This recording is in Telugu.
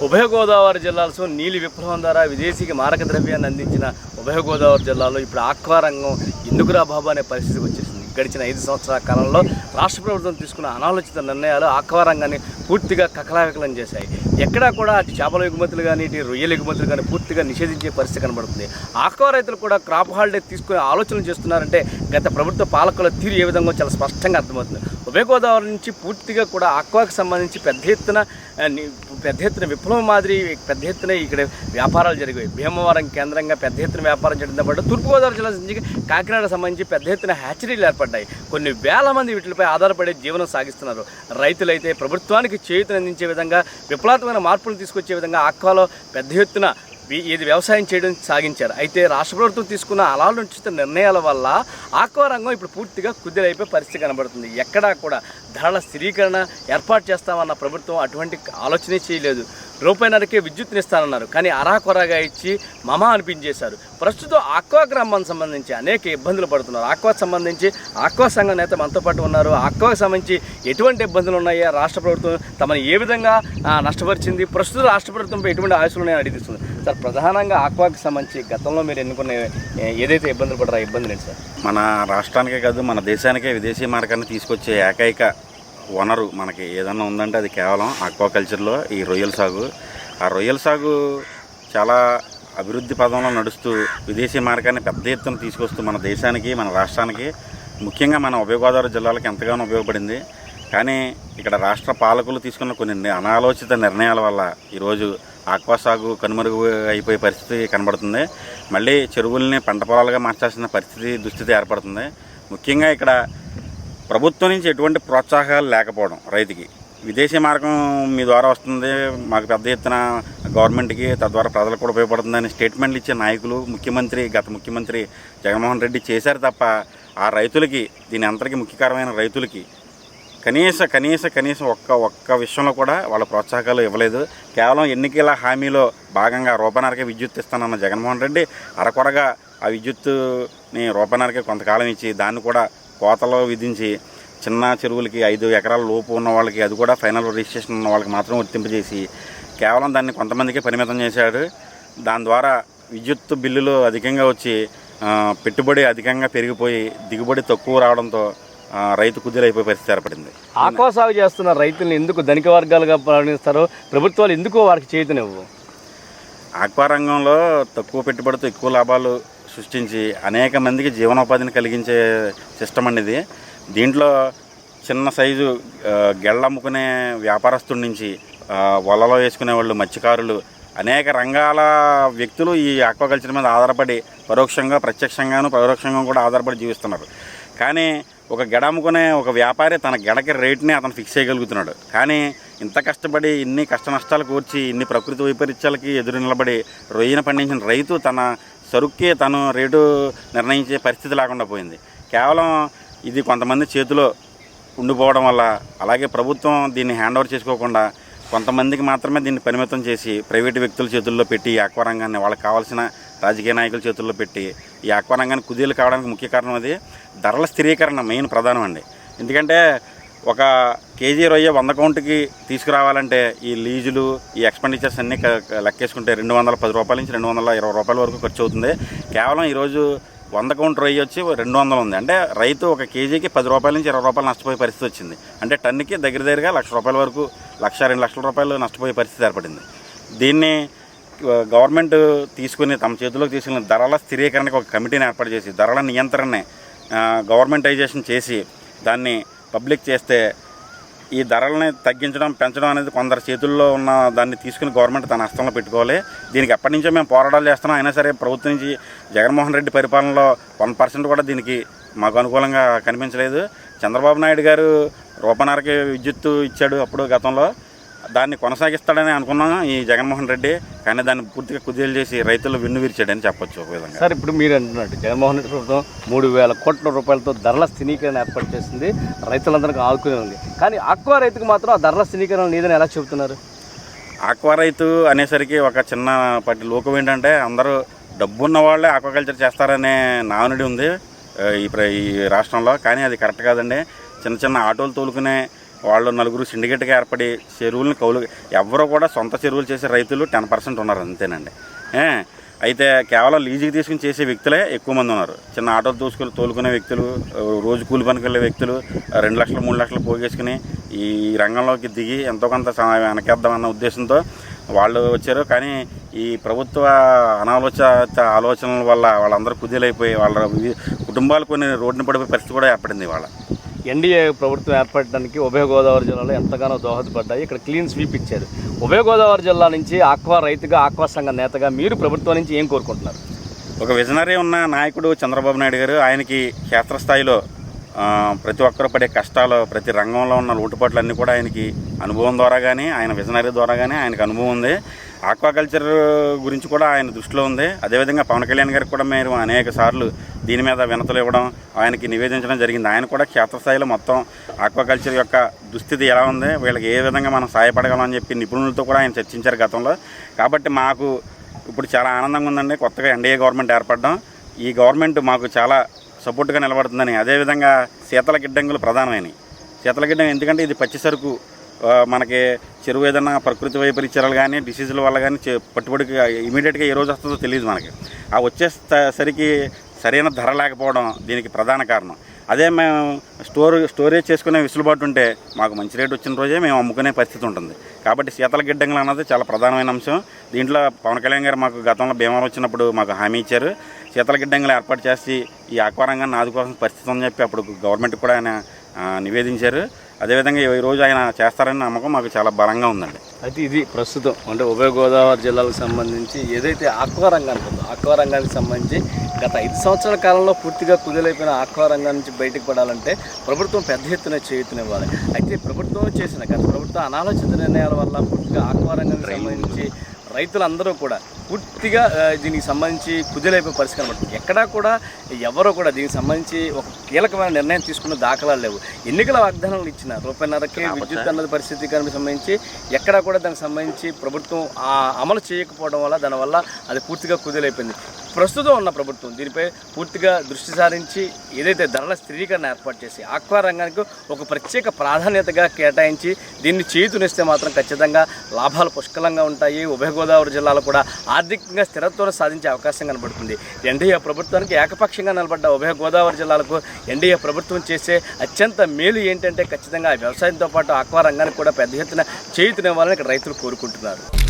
ఉభయ గోదావరి జిల్లాలో నీలి విప్లవం ద్వారా విదేశీకి మారక ద్రవ్యాన్ని అందించిన ఉభయ గోదావరి జిల్లాలో ఇప్పుడు ఆక్వా రంగం ఎందుకురా బాబు అనే పరిస్థితికి వచ్చేసింది. గడిచిన 5 సంవత్సరాల కాలంలో రాష్ట్ర ప్రభుత్వం తీసుకున్న అనాలోచిత నిర్ణయాలు ఆక్వా రంగాన్ని పూర్తిగా కకలావికలం చేశాయి. ఎక్కడా కూడా అటు చేపల ఎగుమతులు కానీ ఇటు రొయ్యల ఎగుమతులు కానీ పూర్తిగా నిషేధించే పరిస్థితి కనబడుతుంది. ఆక్వా రైతులు కూడా క్రాప్ హాలిడే తీసుకునే ఆలోచనలు చేస్తున్నారంటే గత ప్రభుత్వ పాలకుల తీరు ఏ విధంగా చాలా స్పష్టంగా అర్థమవుతుంది. ఉభయ గోదావరి నుంచి పూర్తిగా కూడా ఆక్వాకి సంబంధించి పెద్ద ఎత్తున విప్లవం మాదిరి పెద్ద ఎత్తున ఇక్కడ వ్యాపారాలు జరిగాయి. భీమవరం కేంద్రంగా పెద్ద ఎత్తున వ్యాపారం చేయడంతో పాటు తూర్పుగోదావరి జిల్లా నుంచి కాకినాడ సంబంధించి పెద్ద ఎత్తున హ్యాచరీలు ఏర్పడ్డాయి. కొన్ని వేల మంది వీటిపై ఆధారపడే జీవనం సాగిస్తున్నారు. రైతులైతే ప్రభుత్వానికి చేయూతనందించే విధంగా విప్లవాత్మకమైన మార్పులు తీసుకొచ్చే విధంగా ఆక్వాలో పెద్ద ఎత్తున వ్యవసాయం చేయడం సాగించారు. అయితే రాష్ట్ర ప్రభుత్వం తీసుకున్న అనాలోచిత నిర్ణయాల వల్ల ఆక్వా రంగం ఇప్పుడు పూర్తిగా కుదిరైపోయే పరిస్థితి కనబడుతుంది. ఎక్కడా కూడా ధరల స్థిరీకరణ ఏర్పాటు చేస్తామన్న ప్రభుత్వం అటువంటి ఆలోచనే చేయలేదు. రూపాయిన్నరకే విద్యుత్నిస్తానన్నారు, కానీ అరాకొరగా ఇచ్చి మమా అనిపించేశారు. ప్రస్తుతం ఆక్వా గ్రామానికి సంబంధించి అనేక ఇబ్బందులు పడుతున్నారు. ఆక్వాకు సంబంధించి ఆక్వా సంఘం నేత మనతో పాటు ఉన్నారు. ఆక్వాకు సంబంధించి ఎటువంటి ఇబ్బందులు ఉన్నాయో రాష్ట్ర ప్రభుత్వం తమను ఏ విధంగా నష్టపరిచింది, ప్రస్తుతం రాష్ట్ర ప్రభుత్వంపై ఎటువంటి ఆశలు ఉన్నాయని అడిగిస్తుంది. సార్, ప్రధానంగా ఆక్వాకి సంబంధించి గతంలో మీరు ఎన్నుకునే ఏదైతే ఇబ్బందులు పడరా ఇబ్బందులు ఏంటి సార్? మన రాష్ట్రానికే కాదు మన దేశానికే విదేశీ మార్గాన్ని తీసుకొచ్చే ఏకైక వనరు మనకి ఏదన్నా ఉందంటే అది కేవలం ఆక్వాకల్చర్లో ఈ రొయ్యల సాగు. ఆ రొయ్యల సాగు చాలా అభివృద్ధి పదంలో నడుస్తూ విదేశీ మార్గాన్ని పెద్ద ఎత్తున తీసుకొస్తూ మన దేశానికి మన రాష్ట్రానికి ముఖ్యంగా మన ఉభయ గోదావరి జిల్లాలకు ఎంతగానో ఉపయోగపడింది. కానీ ఇక్కడ రాష్ట్ర పాలకులు తీసుకున్న కొన్ని అనాలోచిత నిర్ణయాల వల్ల ఈరోజు ఆక్వా సాగు కనుమరుగు అయిపోయే పరిస్థితి కనబడుతుంది. మళ్ళీ చెరువుల్ని పంట పొలాలుగా మార్చాల్సిన దుస్థితి ఏర్పడుతుంది. ముఖ్యంగా ఇక్కడ ప్రభుత్వం నుంచి ఎటువంటి ప్రోత్సాహాలు లేకపోవడం, రైతుకి విదేశీ మార్గం మీ ద్వారా వస్తుంది, మాకు పెద్ద ఎత్తున గవర్నమెంట్కి తద్వారా ప్రజలకు కూడా ఉపయోగపడుతుందని స్టేట్మెంట్లు ఇచ్చే నాయకులు గత ముఖ్యమంత్రి జగన్మోహన్ రెడ్డి చేశారు తప్ప ఆ రైతులకి దీని అంతటికీ ముఖ్యకారమైన రైతులకి కనీసం ఒక్క విషయంలో కూడా వాళ్ళ ప్రోత్సాహకాలు ఇవ్వలేదు. కేవలం ఎన్నికల హామీలో భాగంగా రూపాయిన్నరకే విద్యుత్ ఇస్తానన్న జగన్మోహన్ రెడ్డి అరకొరగా ఆ విద్యుత్తుని రూపాయిన్నరకే కొంతకాలం ఇచ్చి దాన్ని కూడా కోతలో విధించి చిన్న చెరువులకి 5 ఎకరాల లోపు ఉన్న వాళ్ళకి అది కూడా ఫైనల్ రిజిస్ట్రేషన్ ఉన్న వాళ్ళకి మాత్రం వర్తింపజేసి కేవలం దాన్ని కొంతమందికి పరిమితం చేశాడు. దాని ద్వారా విద్యుత్ బిల్లులు అధికంగా వచ్చి పెట్టుబడి అధికంగా పెరిగిపోయి దిగుబడి తక్కువ రావడంతో రైతు కుదిరైపోయే పరిస్థితి ఏర్పడింది. ఆక్వా సాగు చేస్తున్న రైతులను ఎందుకు ధనిక వర్గాలుగా పరిగణిస్తారో, ప్రభుత్వాలు ఎందుకు వారికి చేయుతనివ్వవు? ఆక్వా రంగంలో తక్కువ పెట్టుబడితో ఎక్కువ లాభాలు సృష్టించి అనేక మందికి జీవనోపాధిని కలిగించే సిస్టమ్ అనేది. దీంట్లో చిన్న సైజు గెళ్ళమ్ముకునే వ్యాపారస్తుడి నుంచి వలలో వేసుకునే వాళ్ళు, మత్స్యకారులు, అనేక రంగాల వ్యక్తులు ఈ ఆక్వాకల్చర్ మీద ఆధారపడి ప్రత్యక్షంగాను పరోక్షంగా కూడా ఆధారపడి జీవిస్తున్నారు. కానీ ఒక గెడ అమ్ముకునే ఒక వ్యాపారి తన గెడకి రేట్ని అతను ఫిక్స్ చేయగలుగుతున్నాడు. కానీ ఇంత కష్టపడి ఇన్ని కష్ట నష్టాలు కూర్చి ఇన్ని ప్రకృతి వైపరీత్యాలకి ఎదురు నిలబడి రొయ్యను పండించిన రైతు తన సరుక్కి తను రేటు నిర్ణయించే పరిస్థితి లేకుండా పోయింది. కేవలం ఇది కొంతమంది చేతిలో ఉండిపోవడం వల్ల, అలాగే ప్రభుత్వం దీన్ని హ్యాండ్ ఓవర్ చేసుకోకుండా కొంతమందికి మాత్రమే దీన్ని పరిమితం చేసి ప్రైవేటు వ్యక్తుల చేతుల్లో పెట్టి ఈ ఆక్వా రంగాన్ని వాళ్ళకి కావాల్సిన రాజకీయ నాయకుల చేతుల్లో పెట్టి ఈ ఆక్వా రంగాన్ని కుదేలు కావడానికి ముఖ్య కారణం అది ధరల స్థిరీకరణ మెయిన్ ప్రధానం అండి. ఎందుకంటే ఒక కేజీ రొయ్య 100 కౌంటుకి తీసుకురావాలంటే ఈ లీజులు ఈ ఎక్స్పెండిచర్స్ అన్నీ లెక్కేసుకుంటే 210 రూపాయల నుంచి 220 రూపాయల వరకు ఖర్చు అవుతుంది. కేవలం ఈరోజు 100 కౌంటు రొయ్య వచ్చి 200 ఉంది. అంటే రైతు ఒక కేజీకి 10 రూపాయల నుంచి 20 రూపాయలు నష్టపోయే పరిస్థితి వచ్చింది. అంటే టన్నుకి దగ్గరగా 1,00,000 రూపాయల వరకు 1,00,000-2 లక్షల రూపాయలు నష్టపోయే పరిస్థితి ఏర్పడింది. దీన్ని గవర్నమెంట్ తీసుకుని తమ చేతిలోకి తీసుకుని ధరల స్థిరీకరణకు ఒక కమిటీని ఏర్పాటు చేసి ధరల నియంత్రణని గవర్నమెంటైజేషన్ చేసి దాన్ని పబ్లిక్ చేస్తే ఈ ధరలని తగ్గించడం పెంచడం అనేది కొందరు చేతుల్లో ఉన్న దాన్ని తీసుకుని గవర్నమెంట్ తన హస్తంలో పెట్టుకోవాలి. దీనికి ఎప్పటి నుంచో మేము పోరాటాలు చేస్తున్నాం. అయినా సరే ప్రభుత్వం నుంచి జగన్మోహన్ రెడ్డి పరిపాలనలో 1% కూడా దీనికి మాకు అనుకూలంగా కనిపించలేదు. చంద్రబాబు నాయుడు గారు రూపాయిన్నరకి విద్యుత్తు ఇచ్చాడు అప్పుడు గతంలో, దాన్ని కొనసాగిస్తాడని అనుకున్నాం ఈ జగన్మోహన్ రెడ్డి. కానీ దాన్ని పూర్తిగా కుదేలు చేసి రైతులు విర్చాడని చెప్పొచ్చు ఒక విధంగా. సార్, ఇప్పుడు మీరు అంటున్నట్టు జగన్మోహన్ రెడ్డి ప్రభుత్వం 3,000 కోట్ల రూపాయలతో ధరల స్థిరీకరణ ఏర్పాటు చేసింది, రైతులందరికీ ఆదుకునే ఉంది. కానీ ఆక్వా రైతుకు మాత్రం ఆ ధరల స్థిరీకరణ లేదని ఎలా చెబుతున్నారు? ఆక్వా రైతు అనేసరికి ఒక చిన్నపాటి లోకం ఏంటంటే అందరూ డబ్బున్న వాళ్ళే ఆక్వాకల్చర్ చేస్తారనే నానుడి ఉంది ఈ రాష్ట్రంలో. కానీ అది కరెక్ట్ కాదండి. చిన్న ఆటోలు తోలుకునే వాళ్ళు నలుగురు సిండికేట్గా ఏర్పడి చెరువులను కౌలు ఎవరో కూడా సొంత చెరువులు చేసే రైతులు 10% ఉన్నారు అంతేనండి. అయితే కేవలం లీజుకి తీసుకుని చేసే వ్యక్తులే ఎక్కువ మంది ఉన్నారు. చిన్న ఆటోలు తోలుకునే వ్యక్తులు, రోజు కూలి పనికి వెళ్ళే వ్యక్తులు 2 లక్షలు 3 లక్షలు పోగేసుకుని ఈ రంగంలోకి దిగి ఎంతో కొంత వెనకేద్దామన్న ఉద్దేశంతో వాళ్ళు వచ్చారు. కానీ ఈ ప్రభుత్వ ఆలోచనల వల్ల వాళ్ళందరూ కుదేలైపోయి వాళ్ళ కుటుంబాలు కొన్ని రోడ్డున పడిపోయే పరిస్థితి కూడా ఏర్పడింది. వాళ్ళ ఎన్డీఏ ప్రభుత్వం ఏర్పడడానికి ఉభయ గోదావరి జిల్లాలో ఎంతగానో దోహదపడ్డాయి. ఇక్కడ క్లీన్ స్వీప్ ఇచ్చారు. ఉభయ గోదావరి జిల్లా నుంచి ఆక్వా రైతుగా, ఆక్వా సంఘ నేతగా మీరు ప్రభుత్వం నుంచి ఏం కోరుకుంటున్నారు? ఒక విజనరీ ఉన్న నాయకుడు చంద్రబాబు నాయుడు గారు, ఆయనకి క్షేత్రస్థాయిలో ప్రతి ఒక్కరు పడే కష్టాలు, ప్రతి రంగంలో ఉన్న లోటుపాట్లన్నీ కూడా ఆయనకి అనుభవం ద్వారా కానీ, ఆయన విజనరీ ద్వారా కానీ ఆయనకు అనుభవం ఉంది. ఆక్వాకల్చర్ గురించి కూడా ఆయన దృష్టిలో ఉంది. అదేవిధంగా పవన్ కళ్యాణ్ గారికి కూడా మీరు అనేక సార్లు దీని మీద వినతులు ఇవ్వడం, ఆయనకి నివేదించడం జరిగింది. ఆయన కూడా క్షేత్రస్థాయిలో మొత్తం ఆక్వాకల్చర్ యొక్క దుస్థితి ఎలా ఉంది, వీళ్ళకి ఏ విధంగా మనం సహాయపడగలమని చెప్పి నిపుణులతో కూడా ఆయన చర్చించారు గతంలో. కాబట్టి మాకు ఇప్పుడు చాలా ఆనందంగా ఉందండి కొత్తగా ఎన్డీఏ గవర్నమెంట్ ఏర్పడడం. ఈ గవర్నమెంట్ మాకు చాలా సపోర్ట్గా నిలబడుతుందని. అదేవిధంగా శీతల గిడ్డంగులు ప్రధానమైనవి. శీతల గిడ్డంగి ఎందుకంటే ఇది పచ్చి సరుకు, మనకి చెరువు ఏదైనా ప్రకృతి వైపరీత్యాలు కానీ డిసీజుల వల్ల కానీ పట్టుబడికి ఇమీడియట్గా ఏ రోజు వస్తుందో తెలియదు మనకి. ఆ వచ్చేసరికి సరైన ధర లేకపోవడం దీనికి ప్రధాన కారణం. అదే మేము స్టోరేజ్ చేసుకునే వెసులుబాటు ఉంటే మాకు మంచి రేటు వచ్చిన రోజే మేము అమ్ముకునే పరిస్థితి ఉంటుంది. కాబట్టి శీతల గిడ్డంగులు అన్నది చాలా ప్రధానమైన అంశం. దీంట్లో పవన్ కళ్యాణ్ గారు మాకు గతంలో భీమాలు వచ్చినప్పుడు మాకు హామీ ఇచ్చారు. శీతల గిడ్డంగులు ఏర్పాటు చేసి ఈ ఆక్వా రంగాన్ని ఆదుకోవాల్సిన పరిస్థితి ఉందని చెప్పి అప్పుడు గవర్నమెంట్ కూడా ఆయన నివేదించారు. అదేవిధంగా ఈరోజు ఆయన చేస్తారని నమ్మకం మాకు చాలా బలంగా ఉందండి. అయితే ఇది ప్రస్తుతం అంటే ఉభయ గోదావరి జిల్లాలకు సంబంధించి ఏదైతే ఆక్వా రంగానికి ఉందో, ఆక్వా రంగానికి సంబంధించి గత 5 సంవత్సరాల కాలంలో పూర్తిగా కుదిలైపోయిన ఆక్వా రంగం నుంచి బయటకు పడాలంటే ప్రభుత్వం పెద్ద ఎత్తున చేయూతనివ్వాలి. అయితే ప్రభుత్వం చేసిన గత ప్రభుత్వం అనాలోచిత నిర్ణయాల వల్ల పూర్తిగా ఆక్వా రంగానికి సంబంధించి రైతులందరూ కూడా పూర్తిగా దీనికి సంబంధించి కుదిలైపోయే పరిస్థితి కనబడుతుంది. ఎక్కడా కూడా ఎవరో కూడా దీనికి సంబంధించి ఒక కీలకమైన నిర్ణయం తీసుకున్న దాఖలాలు లేవు. ఎన్నికల వాగ్దానాలు ఇచ్చిన రూపాయన్నరకే విద్యుత్ అన్నది పరిస్థితి కనుక సంబంధించి ఎక్కడా కూడా దానికి సంబంధించి ప్రభుత్వం అమలు చేయకపోవడం వల్ల దానివల్ల అది పూర్తిగా కుదిలైపోయింది. ప్రస్తుతం ఉన్న ప్రభుత్వం దీనిపై పూర్తిగా దృష్టి సారించి ఏదైతే ధరల స్థిరీకరణ ఏర్పాటు చేసి ఆక్వా రంగానికి ఒక ప్రత్యేక ప్రాధాన్యతగా కేటాయించి దీన్ని చేతునిస్తే మాత్రం ఖచ్చితంగా లాభాలు పుష్కలంగా ఉంటాయి. ఉభయ గోదావరి జిల్లాలో కూడా ఆర్థికంగా స్థిరత్వం సాధించే అవకాశం కనబడుతుంది. ఎన్డీఏ ప్రభుత్వానికి ఏకపక్షంగా నిలబడ్డ ఉభయ గోదావరి జిల్లాలకు ఎన్డీఏ ప్రభుత్వం చేసే అత్యంత మేలు ఏంటంటే ఖచ్చితంగా వ్యవసాయంతో పాటు ఆక్వా రంగానికి కూడా పెద్ద ఎత్తున చేయూతనివ్వాలని ఇక్కడ రైతులు కోరుకుంటున్నారు.